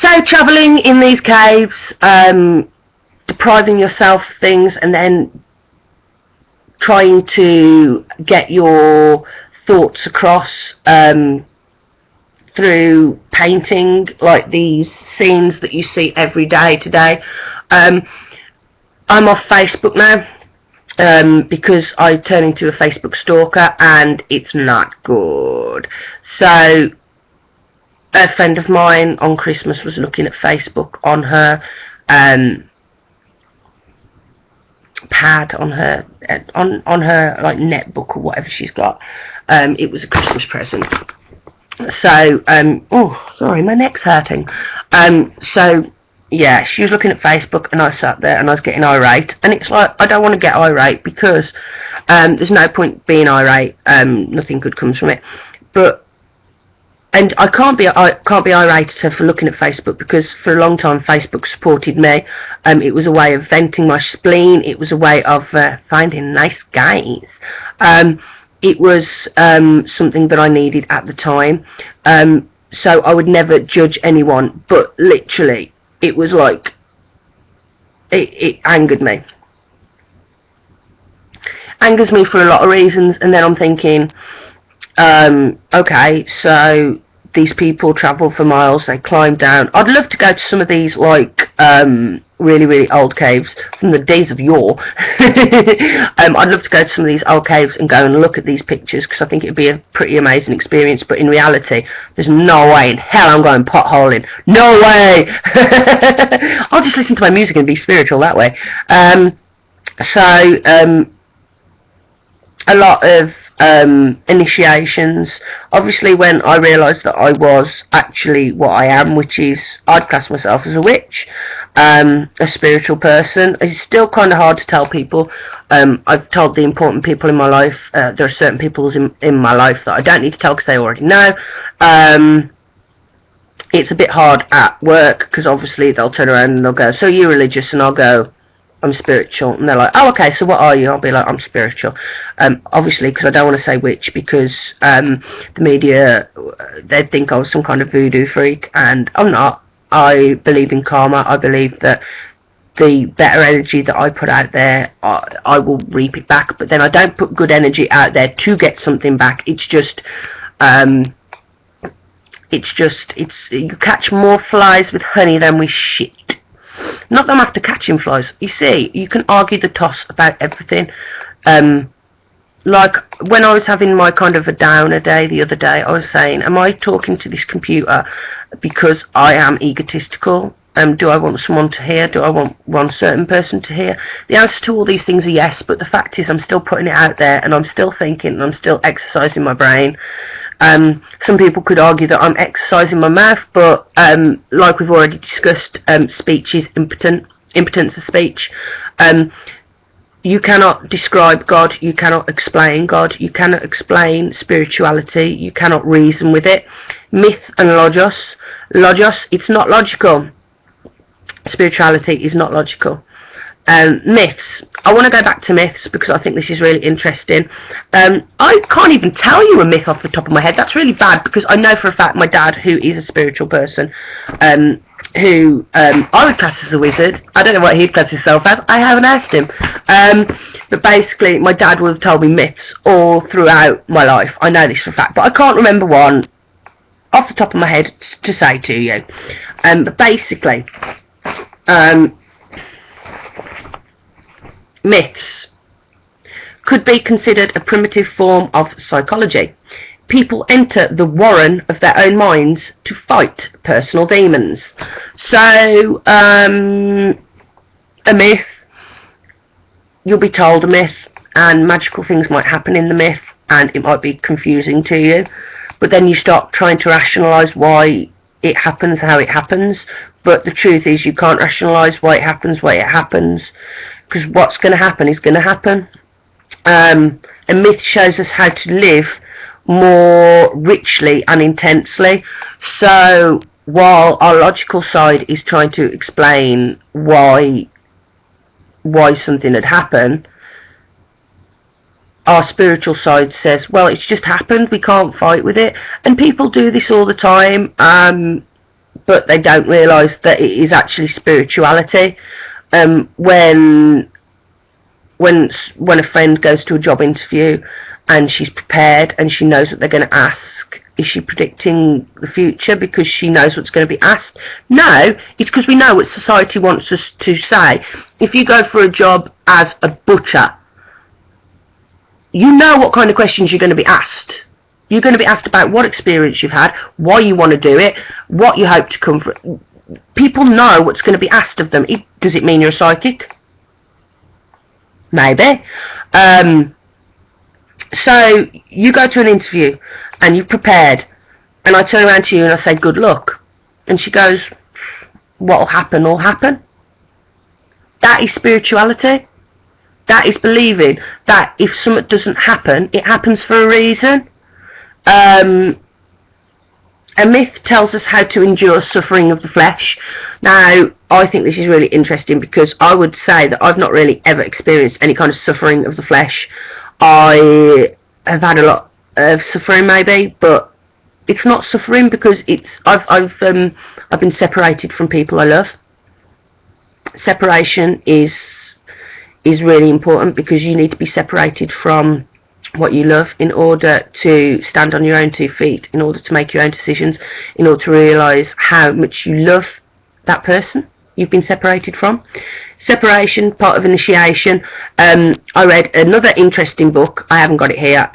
So travelling in these caves, depriving yourself of things, and then trying to get your thoughts across through painting, like these scenes that you see every day today. I'm off Facebook now because I turn into a Facebook stalker, and it's not good. So a friend of mine on Christmas was looking at Facebook on her pad, on her like netbook or whatever she's got. It was a Christmas present. So oh, sorry, my neck's hurting. So yeah, she was looking at Facebook, and I sat there and I was getting irate, and it's like, I don't want to get irate because there's no point being irate. Nothing good comes from it. And I can't be irate at her for looking at Facebook, because for a long time Facebook supported me. It was a way of venting my spleen. It was a way of finding nice guys. It was something that I needed at the time. So I would never judge anyone, but literally, it was like, it angered me. Angers me for a lot of reasons, and then I'm thinking, okay, so these people travel for miles, they climb down. I'd love to go to some of these, like, really, really old caves from the days of yore. I'd love to go to some of these old caves and go and look at these pictures, because I think it'd be a pretty amazing experience, but in reality, there's no way in hell I'm going potholing. No way! I'll just listen to my music and be spiritual that way. A lot of initiations. Obviously, when I realised that I was actually what I am, which is, I'd class myself as a witch, a spiritual person. It's still kind of hard to tell people. I've told the important people in my life. There are certain people in my life that I don't need to tell because they already know. It's a bit hard at work, because obviously they'll turn around and they'll go, so you're religious? And I'll go, I'm spiritual. And they're like, oh, okay, so what are you? I'll be like, I'm spiritual. Obviously, because I don't want to say witch, because the media, they'd think I was some kind of voodoo freak, and I'm not. I believe in karma. I believe that the better energy that I put out there, I will reap it back. But then I don't put good energy out there to get something back. It's just, you catch more flies with honey than with shit. Not that I'm after catching flies. You see, you can argue the toss about everything. Like, when I was having my kind of a downer day the other day, I was saying, am I talking to this computer because I am egotistical? Do I want someone to hear? Do I want one certain person to hear? The answer to all these things are yes, but the fact is I'm still putting it out there, and I'm still thinking, and I'm still exercising my brain. Some people could argue that I'm exercising my mouth, but like we've already discussed, speech is impotence of speech. You cannot describe God, you cannot explain God, you cannot explain spirituality, you cannot reason with it. Myth and logos, it's not logical. Spirituality is not logical. Myths. I want to go back to myths because I think this is really interesting. I can't even tell you a myth off the top of my head. That's really bad, because I know for a fact my dad, who is a spiritual person, who I would class as a wizard. I don't know what he'd class himself as. I haven't asked him. But basically, my dad would have told me myths all throughout my life. I know this for a fact, but I can't remember one off the top of my head to say to you. But basically, myths could be considered a primitive form of psychology. People enter the warren of their own minds to fight personal demons. So, a myth, you'll be told a myth, and magical things might happen in the myth, and it might be confusing to you, but then you start trying to rationalise why it happens how it happens, but the truth is you can't rationalise why it happens, because what's going to happen is going to happen. A myth shows us how to live more richly and intensely. So while our logical side is trying to explain why something had happened, our spiritual side says, well, it's just happened, we can't fight with it. And people do this all the time. but they don't realise that it is actually spirituality. When a friend goes to a job interview and she's prepared and she knows what they're going to ask, is she predicting the future because she knows what's going to be asked? No, it's because we know what society wants us to say. If you go for a job as a butcher, you know what kind of questions you're going to be asked. You're going to be asked about what experience you've had, why you want to do it, what you hope to come from. People know what's going to be asked of them. Does it mean you're a psychic? Maybe. So you go to an interview and you've prepared, and I turn around to you and I say good luck, and she goes, what'll happen will happen. That is spirituality. That is believing that if something doesn't happen, it happens for a reason. A myth tells us how to endure suffering of the flesh. Now, I think this is really interesting because I would say that I've not really ever experienced any kind of suffering of the flesh. I have had a lot of suffering, maybe, but it's not suffering because I've been separated from people I love. Separation is really important because you need to be separated from what you love in order to stand on your own 2 feet, in order to make your own decisions, in order to realise how much you love that person you've been separated from. Separation, part of initiation. I read another interesting book. I haven't got it here.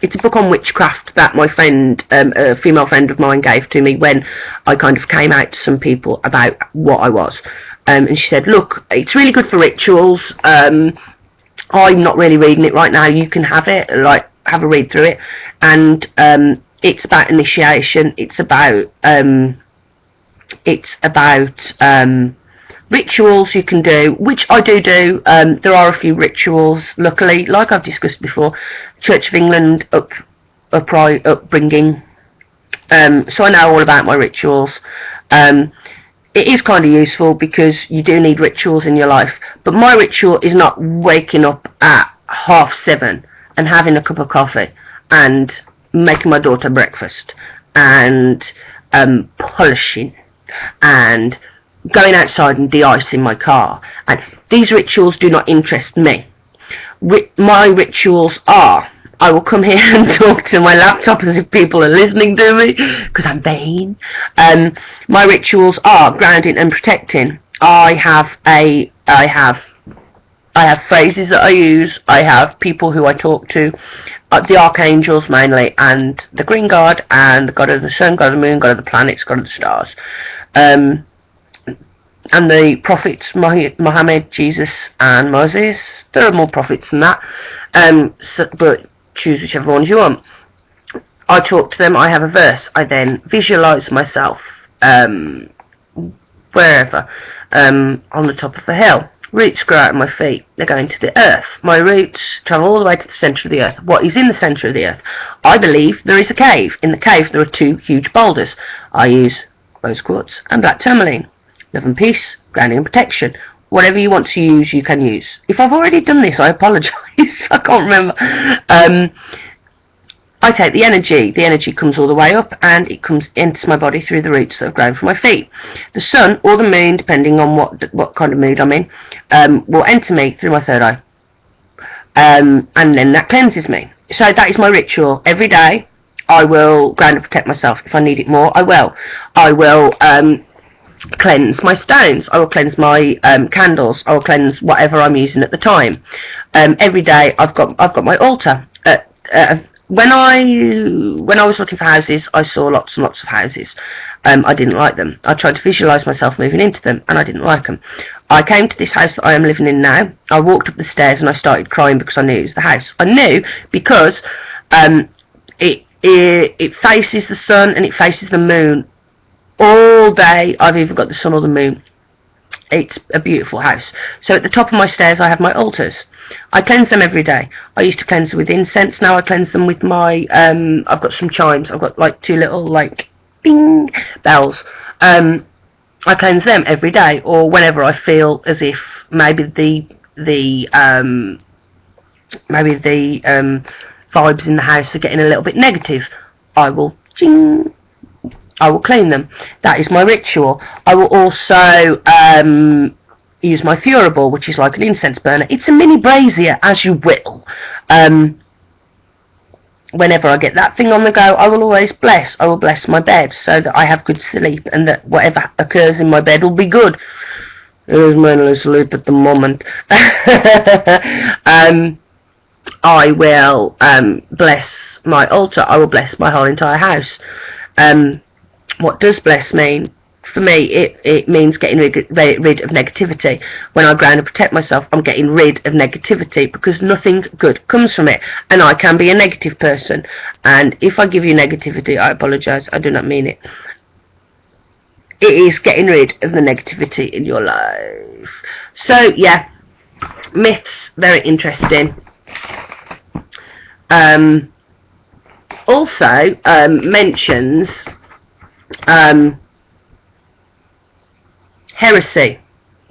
It's a book on witchcraft that my friend, a female friend of mine, gave to me when I kind of came out to some people about what I was. And she said, look, it's really good for rituals. I'm not really reading it right now. You can have it, like, have a read through it. And it's about initiation. It's about rituals you can do, which I do. There are a few rituals, luckily, like I've discussed before, Church of England upbringing. So I know all about my rituals. It is kind of useful because you do need rituals in your life. But my ritual is not waking up at 7:30 and having a cup of coffee and making my daughter breakfast and polishing and going outside and de-icing my car. And these rituals do not interest me. My rituals are, I will come here and talk to my laptop as if people are listening to me because I'm vain. My rituals are grounding and protecting. I have phrases that I use. I have people who I talk to, the archangels mainly, and the green god, and the god of the sun, god of the moon, god of the planets, god of the stars, and the prophets, Muhammad, Jesus, and Moses. There are more prophets than that, but choose whichever ones you want. I talk to them, I have a verse, I then visualise myself wherever, on the top of the hill. Roots grow out of my feet, they go into the earth. My roots travel all the way to the centre of the earth. What is in the centre of the earth? I believe there is a cave. In the cave there are 2 huge boulders. I use rose quartz and black tourmaline. Love and peace, grounding and protection. Whatever you want to use, you can use. If I've already done this, I apologise. I can't remember. I take the energy comes all the way up and it enters my body through the roots that have grown from my feet. The sun or the moon, depending on what kind of mood I'm in, will enter me through my third eye. And then that cleanses me. So that is my ritual. Every day I will ground and protect myself. If I need it more, I will. I will cleanse my stones. I will cleanse my candles. I will cleanse whatever I'm using at the time. Every day I've got my altar. When I was looking for houses, I saw lots and lots of houses. I didn't like them. I tried to visualise myself moving into them, and I didn't like them. I came to this house that I am living in now. I walked up the stairs and I started crying because I knew it was the house. I knew because it faces the sun and it faces the moon all day. I've either got the sun or the moon. It's a beautiful house. So at the top of my stairs I have my altars. I cleanse them every day. I used to cleanse them with incense. Now I cleanse them with my I've got some chimes. I've got like 2 little like bing bells. I cleanse them every day, or whenever I feel as if maybe the vibes in the house are getting a little bit negative, I will I will clean them. That is my ritual. I will also use my Furiball, which is like an incense burner. It's a mini brazier, as you will. Whenever I get that thing on the go, I will always bless. I will bless my bed so that I have good sleep and that whatever occurs in my bed will be good. It is mainly sleep at the moment. I will bless my altar. I will bless my whole entire house. What does bless mean? For me, it means getting rid of negativity. When I ground and protect myself, I'm getting rid of negativity because nothing good comes from it. And I can be a negative person. And if I give you negativity, I apologise. I do not mean it. It is getting rid of the negativity in your life. So, yeah. Myths, very interesting. Also, mentions... heresy.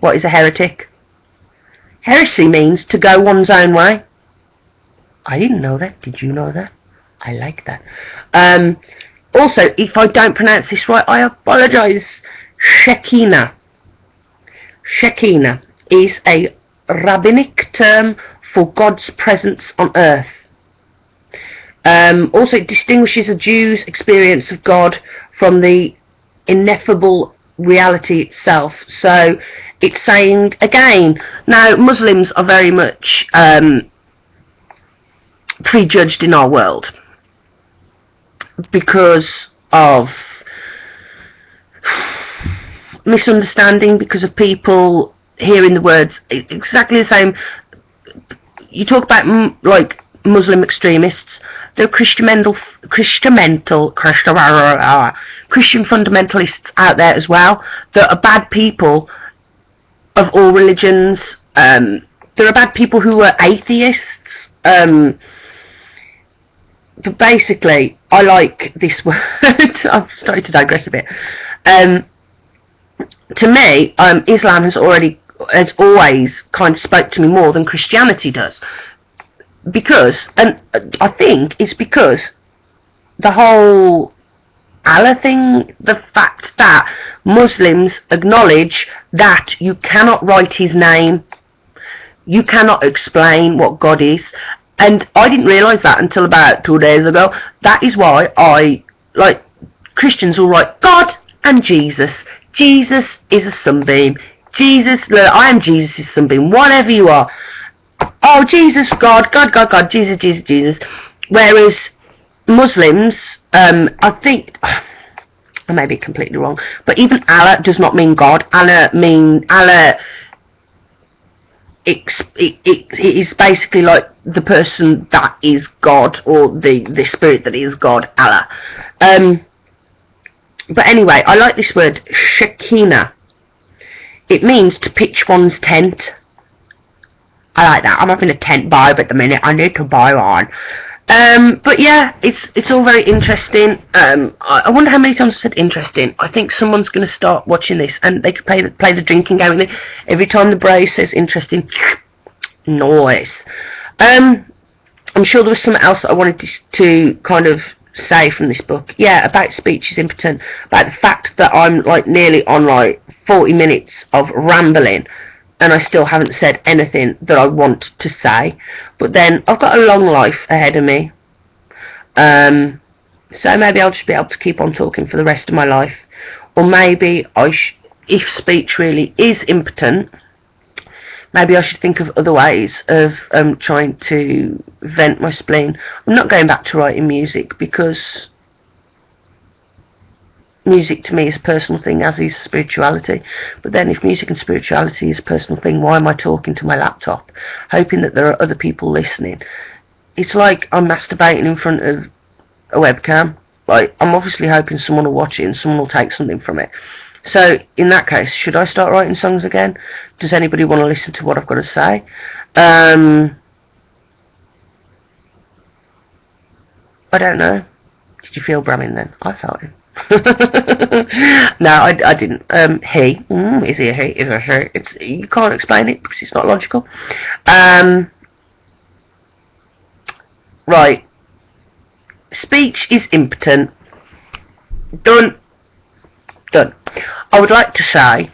What is a heretic? Heresy means to go one's own way. I didn't know that. Did you know that? I like that. Also, if I don't pronounce this right, I apologise. Shekinah. Shekinah is a rabbinic term for God's presence on earth. Also, it distinguishes a Jew's experience of God from the ineffable reality itself. So it's saying again, now Muslims are very much prejudged in our world because of misunderstanding, because of people hearing the words exactly the same. You talk about like Muslim extremists. There are Christian fundamentalists out there as well that are bad people of all religions. There are bad people who are atheists. But basically, I like this word. I've started to digress a bit. To me, Islam has always kind of spoke to me more than Christianity does. Because, and I think it's because the whole Allah thing, the fact that Muslims acknowledge that you cannot write his name, you cannot explain what God is, and I didn't realise that until about 2 days ago. That is why Christians will write God and Jesus. Jesus is a sunbeam. Jesus, look, I am Jesus' sunbeam, whatever you are. Oh, Jesus, God, Jesus, Jesus, Jesus. Whereas Muslims, I think, I may be completely wrong, but even Allah does not mean God. Allah, it is basically like the person that is God, or the spirit that is God, Allah. But anyway, I like this word, Shekinah. It means to pitch one's tent. I like that. I'm having a tent vibe at the minute. I need to buy one. But yeah, it's all very interesting. I wonder how many times I said interesting. I think someone's going to start watching this and they could play the drinking game with it. Every time the braille says interesting, noise. I'm sure there was something else that I wanted to kind of say from this book. Yeah, about speech is impotent. About the fact that I'm like nearly on like 40 minutes of rambling, and I still haven't said anything that I want to say. But then I've got a long life ahead of me. So maybe I'll just be able to keep on talking for the rest of my life. Or maybe if speech really is impotent, maybe I should think of other ways of trying to vent my spleen. I'm not going back to writing music because music to me is a personal thing, as is spirituality. But then if music and spirituality is a personal thing, why am I talking to my laptop, hoping that there are other people listening? It's like I'm masturbating in front of a webcam. Like, I'm obviously hoping someone will watch it and someone will take something from it. So, in that case, should I start writing songs again? Does anybody want to listen to what I've got to say? I don't know. Did you feel Brahmin then? I felt it. No, I didn't. He. Is he a he? Is it a she? You can't explain it because it's not logical. Right. Speech is impotent. Done. done. I would like to say,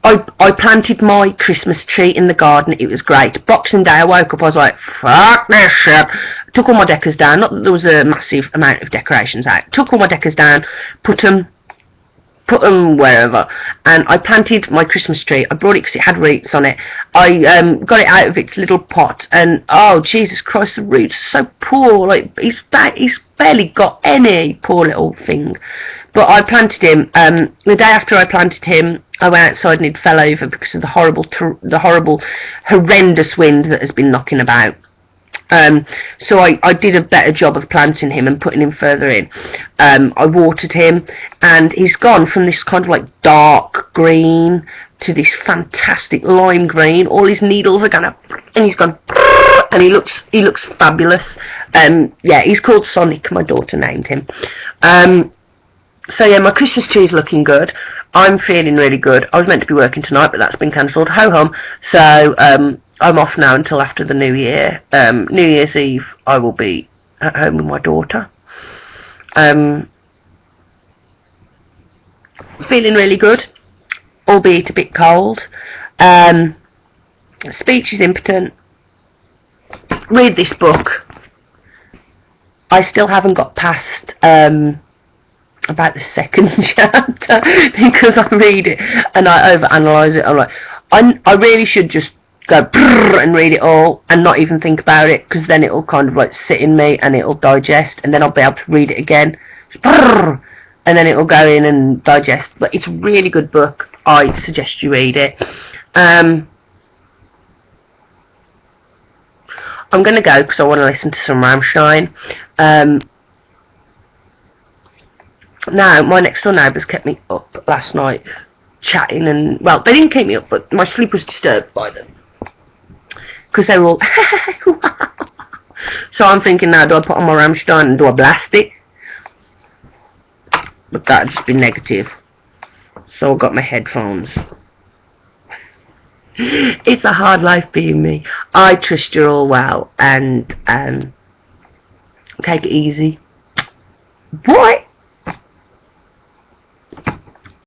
I planted my Christmas tree in the garden. It was great. Boxing Day, I woke up, I was like, fuck this shit. Took all my decors down. Not that there was a massive amount of decorations out. Took all my decors down, put them wherever, and I planted my Christmas tree. I brought it because it had roots on it. I got it out of its little pot, and oh Jesus Christ, the roots are so poor. Like he's barely got any, poor little thing. But I planted him. The day after I planted him, I went outside and he fell over because of the horrible, horrendous wind that has been knocking about. So I did a better job of planting him and putting him further in. I watered him, and he's gone from this kind of like dark green to this fantastic lime green. All his needles are gonna, and he's gone, and he looks fabulous. Yeah, he's called Sonic. My daughter named him. So yeah, my Christmas tree is looking good. I'm feeling really good. I was meant to be working tonight, but that's been cancelled. Ho hum. So I'm off now until after the New Year. New Year's Eve, I will be at home with my daughter. Feeling really good, albeit a bit cold. Speech is impotent. Read this book. I still haven't got past about the second chapter because I read it and I overanalyze it. I'm like, I really should just go and read it all and not even think about it, because then it'll kind of like sit in me and it'll digest, and then I'll be able to read it again, and then it'll go in and digest. But it's a really good book. I suggest you read it. I'm going to go because I want to listen to some Rammstein. Now, my next door neighbours kept me up last night chatting, and, well, they didn't keep me up, but my sleep was disturbed by them. Because they were all, so I'm thinking now, do I put on my Rammstein and do I blast it? But that would just be negative. So I've got my headphones. It's a hard life being me. I trust you're all well, and take it easy. Boy!